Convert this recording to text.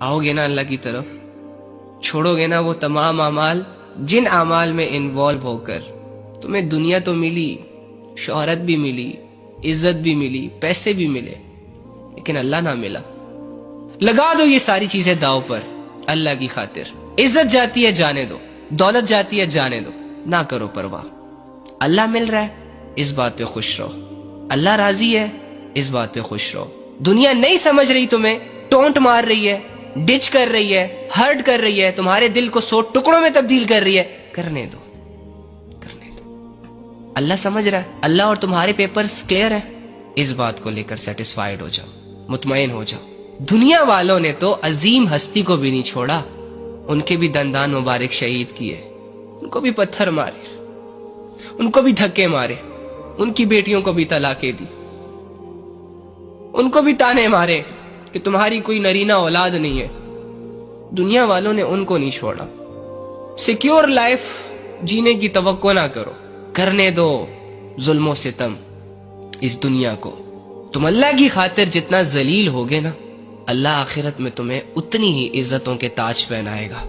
आओगे ना अल्लाह की तरफ, छोड़ोगे ना वो तमाम अमाल जिन अमाल में इन्वॉल्व होकर तुम्हें दुनिया तो मिली, शोहरत भी मिली, इज्जत भी मिली, पैसे भी मिले, लेकिन अल्लाह ना मिला। लगा दो ये सारी चीजें दाव पर अल्लाह की खातिर। इज्जत जाती है जाने दो, दौलत जाती है जाने दो, ना करो परवाह। अल्लाह मिल रहा है इस बात पे खुश रहो, अल्लाह राजी है इस बात पे खुश रहो। दुनिया नहीं समझ रही तुम्हें, टोंट मार रही है, डिच कर रही है, हर्ट कर रही है, तुम्हारे दिल को 100 टुकड़ों में तब्दील कर रही है, करने दो, करने दो। अल्लाह समझ रहा है, अल्लाह और तुम्हारे पेपर्स क्लियर है। इस बात को लेकर सेटिस्फाइड हो जाओ, मुतमईन हो जाओ। दुनिया वालों ने तो अजीम हस्ती को भी नहीं छोड़ा, उनके भी दंदान मुबारक शहीद किए, उनको भी पत्थर मारे, उनको भी धक्के मारे, उनकी बेटियों को भी तलाकें दी, उनको भी ताने मारे कि तुम्हारी कोई नरीना औलाद नहीं है। दुनिया वालों ने उनको नहीं छोड़ा। सिक्योर लाइफ जीने की तवक्को ना करो, करने दो जुल्मों सितम इस दुनिया को। तुम अल्लाह की खातिर जितना जलील होगे ना, अल्लाह आखिरत में तुम्हें उतनी ही इज्जतों के ताज पहनाएगा।